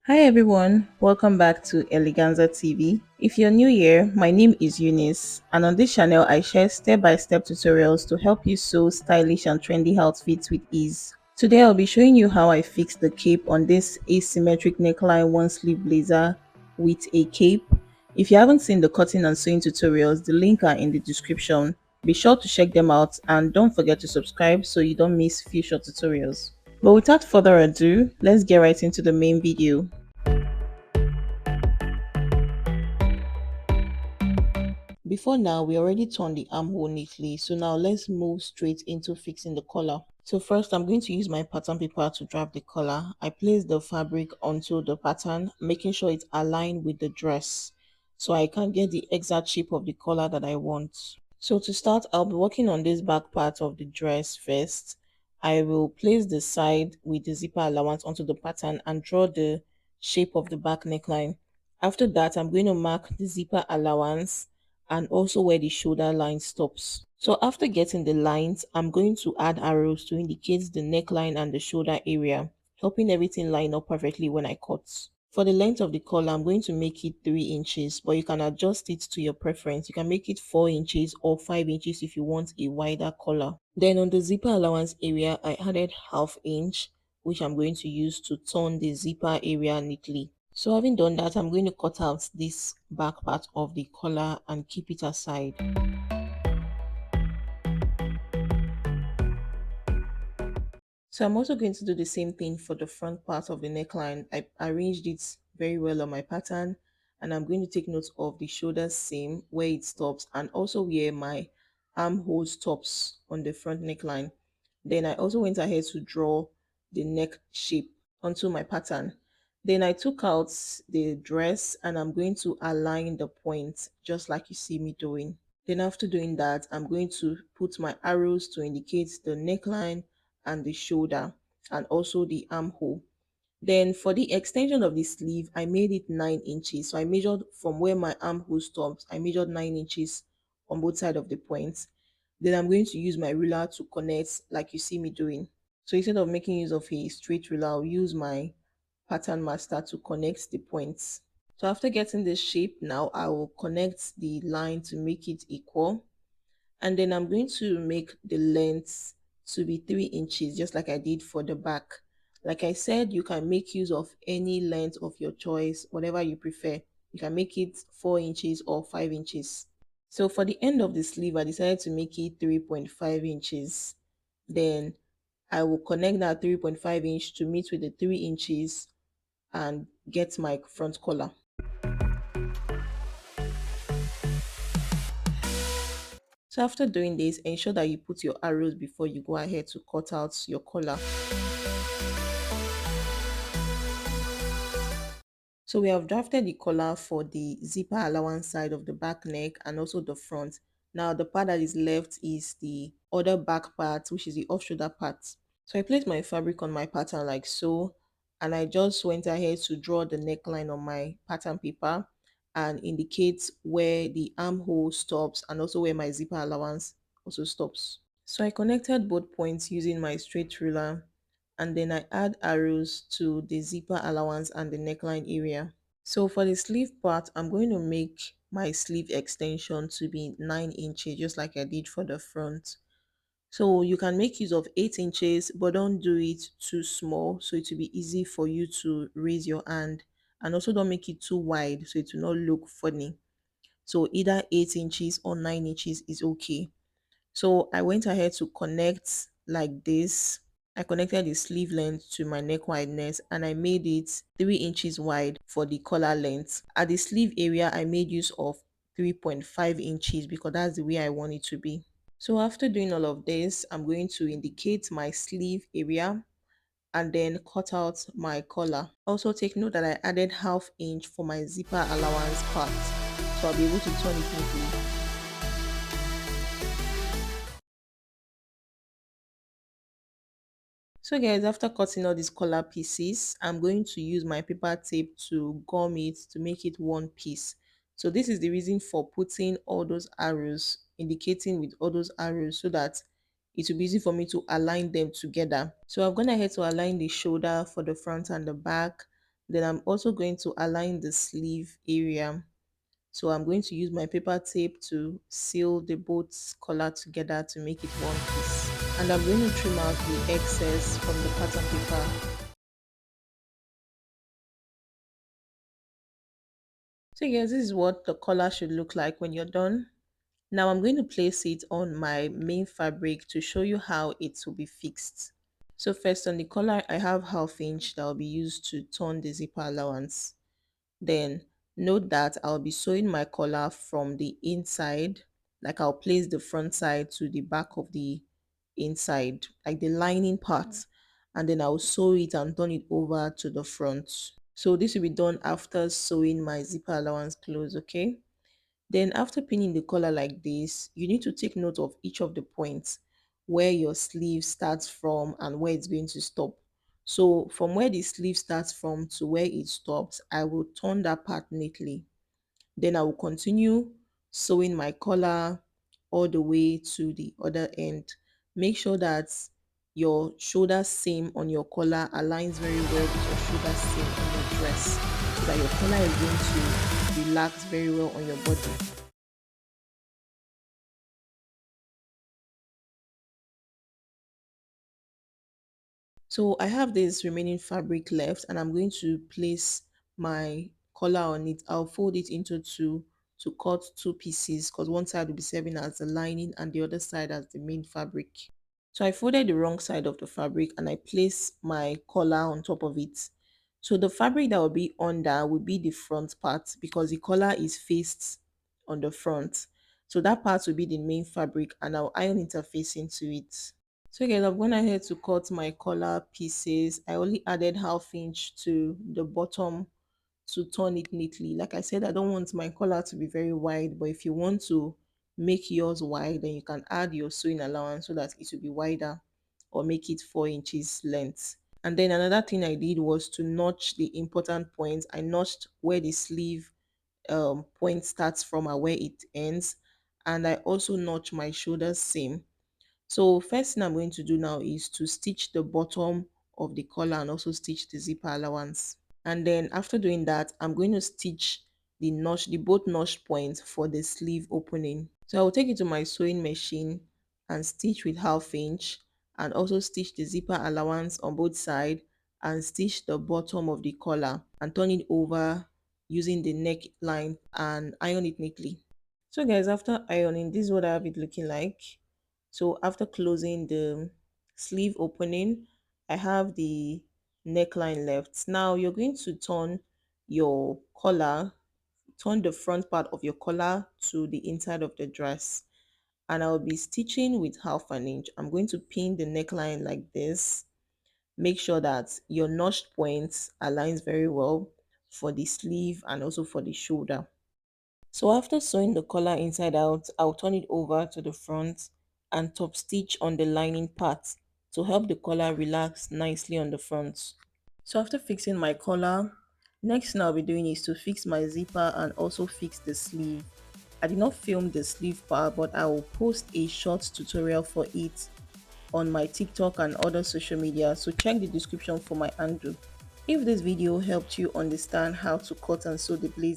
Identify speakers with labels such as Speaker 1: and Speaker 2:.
Speaker 1: Hi everyone, welcome back to Eleganza TV. If you're new here, my name is Eunice, and on this channel I share step-by-step tutorials to help you sew stylish and trendy outfits with ease. Today I'll be showing you how I fixed the cape on this asymmetric neckline one sleeve blazer with a cape. If you haven't seen the cutting and sewing tutorials, the link are in the description. Be sure to check them out and don't forget to subscribe so you don't miss future tutorials. But without further ado, let's get right into the main video. Before now, we already turned the armhole neatly, so now let's move straight into fixing the collar. So first, I'm going to use my pattern paper to draft the collar. I place the fabric onto the pattern, making sure it's aligned with the dress, so I can get the exact shape of the collar that I want. So to start, I'll be working on this back part of the dress first. I will place the side with the zipper allowance onto the pattern and draw the shape of the back neckline. After that, I'm going to mark the zipper allowance and also where the shoulder line stops. So after getting the lines, I'm going to add arrows to indicate the neckline and the shoulder area, helping everything line up perfectly when I cut. For the length of the collar, I'm going to make it 3 inches, but you can adjust it to your preference. You can make it 4 inches or 5 inches if you want a wider collar. Then on the zipper allowance area, I added half inch, which I'm going to use to turn the zipper area neatly. So having done that, I'm going to cut out this back part of the collar and keep it aside. So I'm also going to do the same thing for the front part of the neckline. I arranged it very well on my pattern, and I'm going to take note of the shoulder seam where it stops and also where my armhole stops on the front neckline. Then I also went ahead to draw the neck shape onto my pattern. Then I took out the dress and I'm going to align the point just like you see me doing. Then after doing that, I'm going to put my arrows to indicate the neckline and the shoulder and also the armhole. Then for the extension of the sleeve, I made it 9 inches. So I measured from where my armhole stops, I measured 9 inches on both sides of the points. Then I'm going to use my ruler to connect like you see me doing. So instead of making use of a straight ruler, I'll use my pattern master to connect the points. So after getting this shape, now I will connect the line to make it equal. And then I'm going to make the length to be 3 inches, just like I did for the back. Like I said, you can make use of any length of your choice, whatever you prefer. You can make it 4 inches or 5 inches. So for the end of the sleeve, I decided to make it 3.5 inches. Then I will connect that 3.5 inch to meet with the 3 inches and get my front collar. So after doing this, ensure that you put your arrows before you go ahead to cut out your collar. So we have drafted the collar for the zipper allowance side of the back neck and also the front. Now the part that is left is the other back part, which is the off shoulder part. So I placed my fabric on my pattern like so, and I just went ahead to draw the neckline on my pattern paper and indicate where the armhole stops and also where my zipper allowance also stops. So I connected both points using my straight ruler and then I add arrows to the zipper allowance and the neckline area. So for the sleeve part, I'm going to make my sleeve extension to be 9 inches just like I did for the front. So you can make use of 8 inches, but don't do it too small so it will be easy for you to raise your hand, and also don't make it too wide so it will not look funny. So either 8 inches or 9 inches is okay. So I went ahead to connect like this. I connected the sleeve length to my neck wideness and I made it 3 inches wide for the collar length. At the sleeve area, I made use of 3.5 inches because that's the way I want it to be. So after doing all of this, I'm going to indicate my sleeve area and then cut out my collar. Also take note that I added half inch for my zipper allowance part, so I'll be able to turn it neatly. So guys, after cutting all these collar pieces, I'm going to use my paper tape to gum it to make it one piece. So this is the reason for putting all those arrows, indicating with all those arrows so that it will be easy for me to align them together. So I've gone ahead to align the shoulder for the front and the back. Then I'm also going to align the sleeve area. So I'm going to use my paper tape to seal the both collar together to make it one piece. And I'm going to trim out the excess from the pattern paper. So yes, this is what the collar should look like when you're done. Now I'm going to place it on my main fabric to show you how it will be fixed. So first on the collar, I have half inch that will be used to turn the zipper allowance. Then note that I'll be sewing my collar from the inside, like I'll place the front side to the back of the inside, like the lining part, and then I'll sew it and turn it over to the front. So this will be done after sewing my zipper allowance close, okay? Then after pinning the collar like this, you need to take note of each of the points where your sleeve starts from and where it's going to stop. So from where the sleeve starts from to where it stops, I will turn that part neatly. Then I will continue sewing my collar all the way to the other end. Make sure that your shoulder seam on your collar aligns very well with your shoulder seam on your dress so that your collar is going to relax very well on your body. So I have this remaining fabric left and I'm going to place my collar on it. I'll fold it into two to cut two pieces because one side will be serving as the lining and the other side as the main fabric. So I folded the wrong side of the fabric and I place my collar on top of it. So the fabric that will be under will be the front part because the collar is faced on the front. So that part will be the main fabric and I'll iron interface into it. So again, I've gone ahead to cut my collar pieces. I only added half inch to the bottom to turn it neatly. Like I said, I don't want my collar to be very wide, but if you want to make yours wide, then you can add your sewing allowance so that it will be wider or make it 4 inches length. And then another thing I did was to notch the important points. I notched where the sleeve point starts from and where it ends. And I also notched my shoulder seam. So first thing I'm going to do now is to stitch the bottom of the collar and also stitch the zipper allowance. And then after doing that, I'm going to stitch the both notch points for the sleeve opening. So I will take it to my sewing machine and stitch with half inch and also stitch the zipper allowance on both sides and stitch the bottom of the collar and turn it over using the neckline and iron it neatly. So guys, after ironing, this is what I have it looking like. So after closing the sleeve opening, I have the neckline left. Now you're going to turn your collar, turn the front part of your collar to the inside of the dress. And I'll be stitching with half an inch. I'm going to pin the neckline like this. Make sure that your notched points aligns very well for the sleeve and also for the shoulder. So after sewing the collar inside out, I'll turn it over to the front and top stitch on the lining part to help the collar relax nicely on the front. So after fixing my collar, next thing I'll be doing is to fix my zipper and also fix the sleeve. I did not film the sleeve part, but I will post a short tutorial for it on my TikTok and other social media, so check the description for my handle. If this video helped you understand how to cut and sew the blazer,